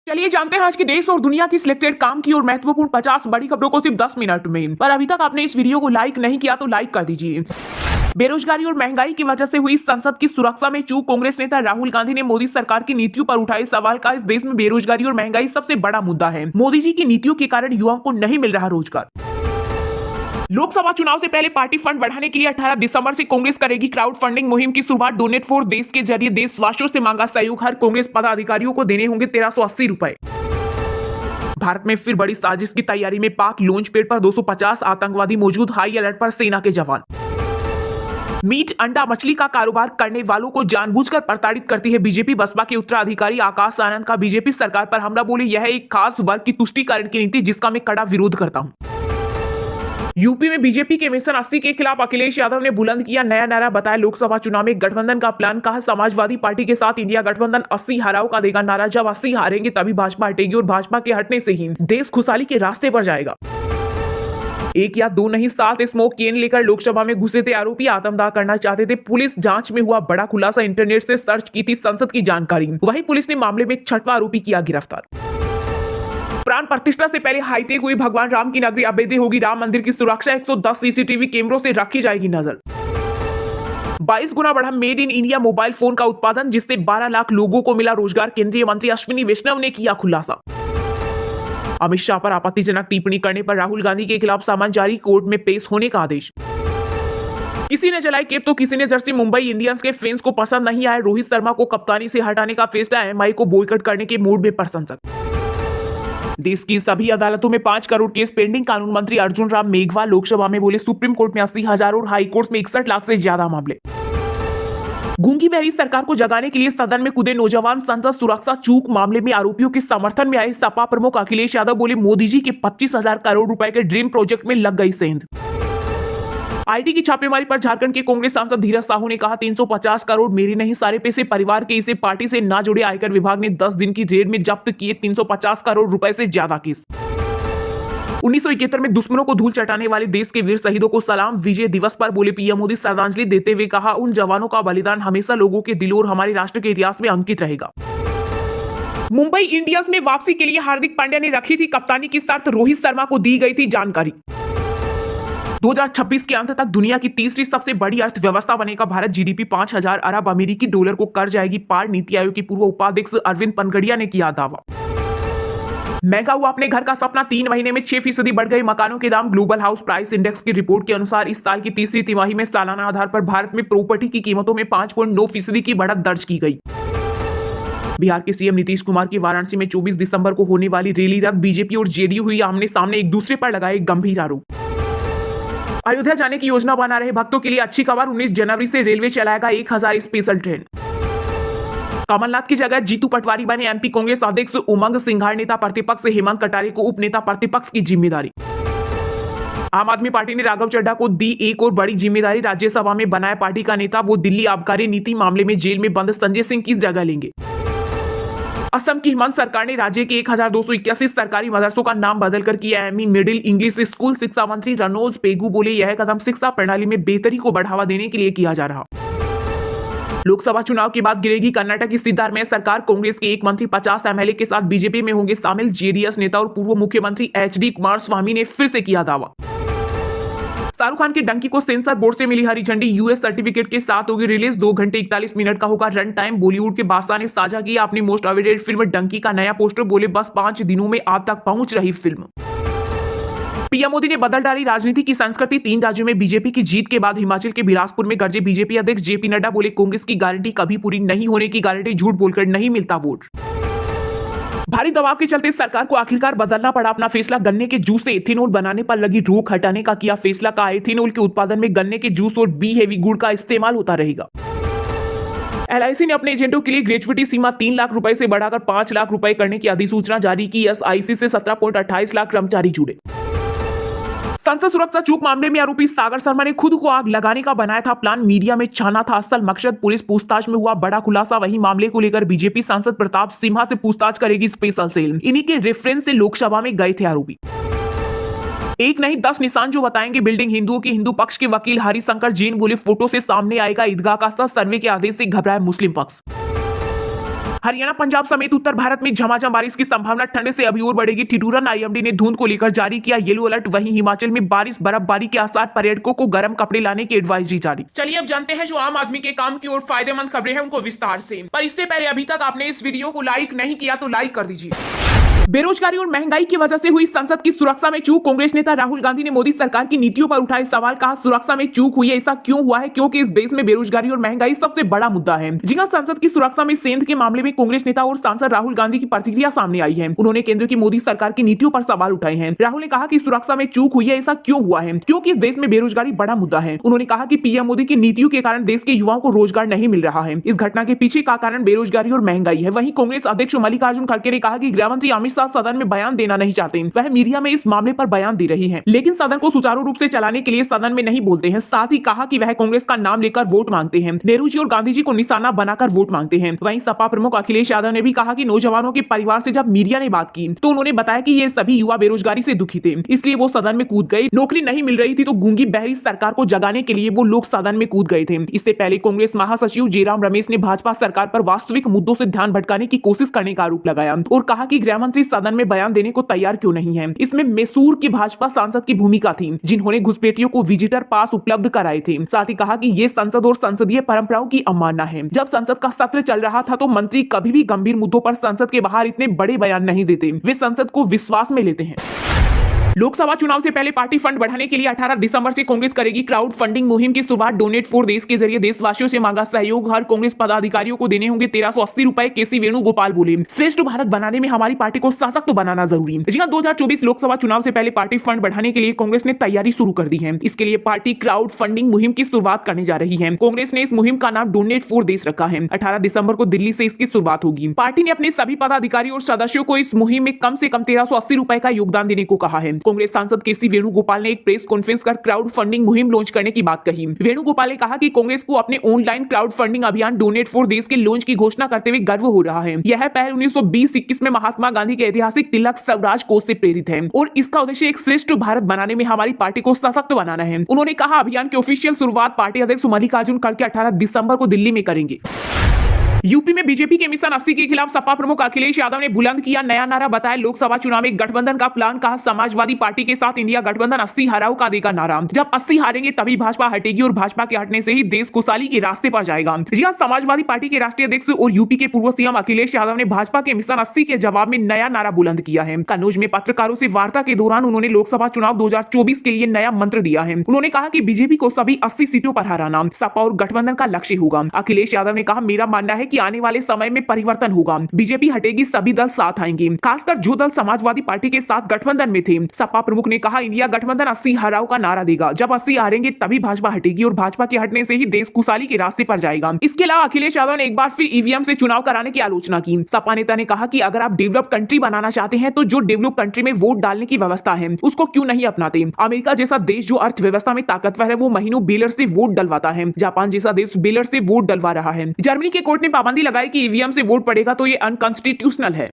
चलिए जानते हैं आज के देश और दुनिया की सिलेक्टेड काम की और महत्वपूर्ण 50 बड़ी खबरों को सिर्फ 10 मिनट में। पर अभी तक आपने इस वीडियो को लाइक नहीं किया तो लाइक कर दीजिए। बेरोजगारी और महंगाई की वजह से हुई संसद की सुरक्षा में चूक। कांग्रेस नेता राहुल गांधी ने मोदी सरकार की नीतियों पर उठाए सवाल। का इस देश में बेरोजगारी और महंगाई सबसे बड़ा मुद्दा है। मोदी जी की नीतियों के कारण युवाओं को नहीं मिल रहा रोजगार। लोकसभा चुनाव से पहले पार्टी फंड बढ़ाने के लिए 18 दिसंबर से कांग्रेस करेगी क्राउड फंडिंग मुहिम की शुरुआत। डोनेट फॉर देश के जरिए देशवासियों से मांगा सहयोग। हर कांग्रेस पदाधिकारियों को देने होंगे 1380 रुपए। भारत में फिर बड़ी साजिश की तैयारी में पाक लॉन्च पैड पर 250 आतंकवादी मौजूद। हाई अलर्ट पर सेना के जवान। मीट अंडा मछली का कारोबार करने वालों को जानबूझकर प्रताड़ित करती है बीजेपी। बसपा के उत्तराधिकारी आकाश आनंद का बीजेपी सरकार पर हमला। बोले यह एक खास वर्ग की तुष्टीकरण की नीति जिसका मैं कड़ा विरोध करता हूं। यूपी में बीजेपी के मिशन 80 के खिलाफ अखिलेश यादव ने बुलंद किया नया नारा। बताया लोकसभा चुनाव में गठबंधन का प्लान। कहा समाजवादी पार्टी के साथ इंडिया गठबंधन 80 हराव का देगा नारा। जब 80 हारेंगे तभी भाजपा हटेगी और भाजपा के हटने से ही देश खुशहाली के रास्ते पर जाएगा। एक या दो नहीं 7 स्मोक केन लेकर लोकसभा में घुसे थे आरोपी। आत्मदाह करना चाहते थे। पुलिस जांच में हुआ बड़ा खुलासा। इंटरनेट से सर्च की थी संसद की जानकारी। वहीं पुलिस ने मामले में 6वां आरोपी किया गिरफ्तार। प्राण प्रतिष्ठा से पहले हाईटेक हुई भगवान राम की नगरी। अवैध होगी राम मंदिर की सुरक्षा। 110 सीसीटीवी कैमरों से रखी जाएगी नजर। 22 गुना बढ़ा made in India mobile phone का उत्पादन जिससे 12 लाख लोगों को मिला रोजगार। केंद्रीय मंत्री अश्विनी वैष्णव ने किया खुलासा। अमित शाह पर आपत्तिजनक टिप्पणी करने पर राहुल गांधी के खिलाफ समन जारी। कोर्ट में पेश होने का आदेश। किसी ने चलाई केप तो किसी ने जर्सी। मुंबई इंडियंस के फैंस को पसंद नहीं आया रोहित शर्मा को कप्तानी से हटाने का फैसला। एमआई को बॉयकॉट करने के मूड में प्रशंसक। देश की सभी अदालतों में 5 करोड़ केस पेंडिंग। कानून मंत्री अर्जुन राम मेघवाल लोकसभा में बोले सुप्रीम कोर्ट में 80,000 और हाई कोर्ट में 61 लाख से ज्यादा मामले। गूंगी बहरी सरकार को जगाने के लिए सदन में कूदे नौजवान। संसद सुरक्षा चूक मामले में आरोपियों के समर्थन में आए सपा प्रमुख अखिलेश यादव। बोले मोदी जी के 25,000 करोड़ रुपए के ड्रीम प्रोजेक्ट में लग गई सेंध। आईटी की छापेमारी पर झारखंड के कांग्रेस सांसद धीरज साहू ने कहा 350 करोड़ मेरे नहीं सारे पैसे परिवार के। इसे पार्टी से ना जुड़े। आयकर विभाग ने 10 दिन की रेड में जब्त किए 350 करोड़ रुपए से ज्यादा केस। 1971 में दुश्मनों को धूल चटाने वाले देश के वीर शहीदों को सलाम। विजय दिवस पर बोले पीएम मोदी श्रद्धांजलि देते हुए कहा उन जवानों का बलिदान हमेशा लोगों के दिलों और हमारे राष्ट्र के इतिहास में अंकित रहेगा। मुंबई इंडियंस में वापसी के लिए हार्दिक पांड्या ने रखी थी कप्तानी की शर्त। रोहित शर्मा को दी गई थी जानकारी। 2026 के अंत तक दुनिया की तीसरी सबसे बड़ी अर्थव्यवस्था बनेगा भारत। जीडीपी 5,000 अरब अमेरिकी डॉलर को कर जाएगी पार। नीति आयोग के पूर्व उपाध्यक्ष अरविंद पनगड़िया ने किया दावा। महंगा हुआ अपने घर का सपना। 3 महीने में 6% बढ़ गए मकानों के दाम। ग्लोबल हाउस प्राइस इंडेक्स की रिपोर्ट के अनुसार इस साल की तीसरी तिमाही में सालाना आधार पर भारत में प्रॉपर्टी की कीमतों में 5.9% की बढ़त दर्ज की गई। बिहार के सीएम नीतीश कुमार की वाराणसी में 24 दिसंबर को होने वाली रैली रद्द। बीजेपी और जेडीयू हुई आमने सामने। एक दूसरे पर लगाए गंभीर आरोप। अयोध्या जाने की योजना बना रहे भक्तों के लिए अच्छी खबर। 19 जनवरी से रेलवे चलाएगा 1000 स्पेशल ट्रेन। कमलनाथ की जगह जीतू पटवारी बने एमपी कांग्रेस अध्यक्ष। उमंग सिंघार नेता प्रतिपक्ष से हेमंत कटारे को उप नेता प्रतिपक्ष की जिम्मेदारी। आम आदमी पार्टी ने राघव चड्ढा को दी एक और बड़ी जिम्मेदारी। राज्यसभा में बनाया पार्टी का नेता। वो दिल्ली आबकारी नीति मामले में जेल में बंद संजय सिंह की जगह लेंगे। असम की हिमंत सरकार ने राज्य के 1281 सरकारी मदरसों का नाम बदलकर किया एमई मिडिल इंग्लिश स्कूल। शिक्षा मंत्री रनोज पेगू बोले यह कदम शिक्षा प्रणाली में बेहतरी को बढ़ावा देने के लिए किया जा रहा। लोकसभा चुनाव के बाद गिरेगी कर्नाटक की सिद्धारमैया सरकार। कांग्रेस के एक मंत्री 50 एमएलए के साथ बीजेपी में होंगे शामिल। जेडीएस नेता और पूर्व मुख्यमंत्री एचडी कुमारस्वामी ने फिर से किया दावा। शाहरुख खान की डंकी को सेंसर बोर्ड से मिली हरी झंडी। यूएस सर्टिफिकेट के साथ होगी रिलीज। 2 घंटे 41 मिनट का होगा रन टाइम। बॉलीवुड के बादशाह ने साझा किया अपनी मोस्ट अवेटेड फिल्म डंकी का नया पोस्टर। बोले बस 5 दिनों में आप तक पहुंच रही फिल्म। पीएम मोदी ने बदल डाली राजनीति की संस्कृति। 3 राज्यों में बीजेपी की जीत के बाद हिमाचल के बिलासपुर में गरजे बीजेपी अध्यक्ष जेपी नड्डा। बोले कांग्रेस की गारंटी कभी पूरी नहीं होने की गारंटी। झूठ बोलकर नहीं मिलता वोट। भारी दबाव के चलते सरकार को आखिरकार बदलना पड़ा अपना फैसला। गन्ने के जूस से एथेनॉल बनाने पर लगी रोक हटाने का किया फैसला। का एथेनॉल के उत्पादन में गन्ने के जूस और बी हेवी गुड़ का इस्तेमाल होता रहेगा। एलआईसी ने अपने एजेंटों के लिए ग्रेच्युटी सीमा 3 लाख रुपए से बढ़ाकर 5 लाख रुपए करने की अधिसूचना जारी की। एसआईसी से 17.28 लाख कर्मचारी जुड़े। संसद सुरक्षा चूक मामले में आरोपी सागर शर्मा ने खुद को आग लगाने का बनाया था प्लान। मीडिया में छाना था असल मकसद। पुलिस पूछताछ में हुआ बड़ा खुलासा। वहीं मामले को लेकर बीजेपी सांसद प्रताप सिम्हा से पूछताछ करेगी स्पेशल सेल। इन्हीं के रेफरेंस से लोकसभा में गए थे आरोपी। एक नहीं 10 निशान जो बताएंगे बिल्डिंग हिंदुओं की। हिंदू पक्ष के वकील हरिशंकर जैन बोले फोटो से सामने आएगा ईदगाह का सच। सर्वे के आदेश से घबराए मुस्लिम पक्ष। हरियाणा, पंजाब समेत उत्तर भारत में झमाझम बारिश की संभावना, ठंड से अभी और बढ़ेगी ठिठुरन। आईएमडी ने धुंध को लेकर जारी किया येलो अलर्ट। वहीं हिमाचल में बारिश बर्फबारी के आसार, पर्यटकों को गर्म कपड़े लाने की एडवाइजरी जारी। चलिए अब जानते हैं जो आम आदमी के काम की और फायदेमंद खबरें हैं उनको विस्तार से। पर इससे पहले अभी तक आपने इस वीडियो को लाइक नहीं किया तो लाइक कर दीजिए। बेरोजगारी और महंगाई की वजह से हुई संसद की सुरक्षा में चूक, कांग्रेस नेता राहुल गांधी ने मोदी सरकार की नीतियों पर उठाए सवाल। कहा सुरक्षा में चूक हुई है। ऐसा क्यों हुआ है? क्योंकि इस देश में बेरोजगारी और महंगाई सबसे बड़ा मुद्दा है। जी हां, संसद की सुरक्षा में सेंध के मामले में कांग्रेस नेता और सांसद राहुल गांधी की प्रतिक्रिया सामने आई है। उन्होंने केंद्र की मोदी सरकार की नीतियों पर सवाल उठाए हैं। राहुल ने कहा कि सुरक्षा में चूक हुई है। ऐसा क्यों हुआ है? क्योंकि इस देश में बेरोजगारी बड़ा मुद्दा है। उन्होंने कहा कि पीएम मोदी की नीतियों के कारण देश के युवाओं को रोजगार नहीं मिल रहा है। इस घटना के पीछे का कारण बेरोजगारी और महंगाई है। वहीं कांग्रेस अध्यक्ष मल्लिकार्जुन खड़गे ने कहा कि गृह मंत्री अमित शाह सदन में बयान देना नहीं चाहते। वह मीडिया में इस मामले पर बयान दे रही हैं, लेकिन सदन को सुचारू रूप से चलाने के लिए सदन में नहीं बोलते हैं। साथ ही कहा कि वह कांग्रेस का नाम लेकर वोट मांगते हैं, नेहरू जी और गांधी जी को निशाना बनाकर वोट मांगते हैं। वहीं सपा प्रमुख अखिलेश यादव ने भी कहा कि नौजवानों के परिवार से जब मीडिया ने बात की तो उन्होंने बताया कि ये सभी युवा बेरोजगारी से दुखी थे, इसलिए वो सदन में कूद गए। नौकरी नहीं मिल रही थी तो गूंगी बहरी सरकार को जगाने के लिए वो लोग सदन में कूद गए थे। इससे पहले कांग्रेस महासचिव जयराम रमेश ने भाजपा सरकार पर वास्तविक मुद्दों से ध्यान भटकाने की कोशिश करने का आरोप लगाया और कहा कि गृह मंत्री सदन में बयान देने को तैयार क्यों नहीं है। इसमें मैसूर की भाजपा सांसद की भूमिका थी, जिन्होंने घुसपैठियों को विजिटर पास उपलब्ध कराए थे। साथ ही कहा कि ये संसद और संसदीय परंपराओं की अवमानना है। जब संसद का सत्र चल रहा था तो मंत्री कभी भी गंभीर मुद्दों पर संसद के बाहर इतने बड़े बयान नहीं देते, वे संसद को विश्वास में लेते हैं। लोकसभा चुनाव से पहले पार्टी फंड बढ़ाने के लिए 18 दिसंबर से कांग्रेस करेगी क्राउड फंडिंग मुहिम की शुरुआत। डोनेट फॉर देश के जरिए देशवासियों से मांगा सहयोग। हर कांग्रेस पदाधिकारियों को देने होंगे 1380 रुपए। केसी वेणुगोपाल बोले, श्रेष्ठ भारत बनाने में हमारी पार्टी को सशक्त बनाना जरूरी। जी हां, 2024 लोकसभा चुनाव से पहले पार्टी फंड बढ़ाने के लिए कांग्रेस ने तैयारी शुरू कर दी है। इसके लिए पार्टी क्राउड फंडिंग मुहिम की शुरुआत करने जा रही है। कांग्रेस ने इस मुहिम का नाम डोनेट फॉर देश रखा है। 18 दिसंबर को दिल्ली से इसकी शुरुआत होगी। पार्टी ने अपने सभी पदाधिकारियों और सदस्यों को इस मुहिम में कम से कम 1380 रुपए का योगदान देने को कहा है। कांग्रेस सांसद केसी वेणुगोपाल ने एक प्रेस कॉन्फ्रेंस कर क्राउड फंडिंग मुहिम लॉन्च करने की बात कही। वेणुगोपाल ने कहा कि कांग्रेस को अपने ऑनलाइन क्राउड फंडिंग अभियान डोनेट फॉर देश के लॉन्च की घोषणा करते हुए गर्व हो रहा है। यह पहल 1920-21 में महात्मा गांधी के ऐतिहासिक तिलक स्वराज कोष से प्रेरित है और इसका उद्देश्य एक श्रेष्ठ भारत बनाने में हमारी पार्टी को सशक्त बनाना है। उन्होंने कहा अभियान की ऑफिशियल शुरुआत पार्टी अध्यक्ष मल्लिकार्जुन खड़गे 18 दिसंबर को दिल्ली में करेंगे। यूपी में बीजेपी के मिशन 80 के खिलाफ सपा प्रमुख अखिलेश यादव ने बुलंद किया नया नारा। बताया लोकसभा चुनाव में गठबंधन का प्लान। कहा समाजवादी पार्टी के साथ इंडिया गठबंधन 80 हराओ का देगा नारा। जब 80 हारेंगे तभी भाजपा हटेगी और भाजपा के हटने से ही देश खुशहाली के रास्ते पर जाएगा। जी हां, समाजवादी पार्टी के राष्ट्रीय अध्यक्ष और यूपी के पूर्व सीएम अखिलेश यादव ने भाजपा के मिशन 80 के जवाब में नया नारा बुलंद किया है। कन्नौज में पत्रकारों से वार्ता के दौरान उन्होंने लोकसभा चुनाव 2024 के लिए नया मंत्र दिया है। उन्होंने कहा कि बीजेपी को सभी 80 सीटों पर हराना सपा और गठबंधन का लक्ष्य होगा। अखिलेश यादव ने कहा मेरा मानना है कि आने वाले समय में परिवर्तन होगा। बीजेपी हटेगी, सभी दल साथ आएंगे, खासकर जो दल समाजवादी पार्टी के साथ गठबंधन में थे। सपा प्रमुख ने कहा इंडिया गठबंधन 80 हराओ का नारा देगा। जब 80 हारेंगे तभी भाजपा हटेगी और भाजपा के हटने से ही देश खुशहाली के रास्ते पर जाएगा। इसके अलावा अखिलेश यादव ने एक बार फिर ईवीएम से चुनाव कराने की आलोचना की। सपा नेता ने कहा कि अगर आप डेवलप कंट्री बनाना चाहते हैं तो जो डेवलप कंट्री में वोट डालने की व्यवस्था है उसको क्यों नहीं अपनाते। अमेरिका जैसा देश जो अर्थव्यवस्था में ताकतवर है वो महीनों बेलर से वोट डलवाता है। जापान जैसा देश बेलर से वोट डलवा रहा है। जर्मनी के कोर्ट ने पाबंदी लगाई कि ईवीएम से वोट पड़ेगा तो ये अनकॉन्स्टिट्यूशनल है।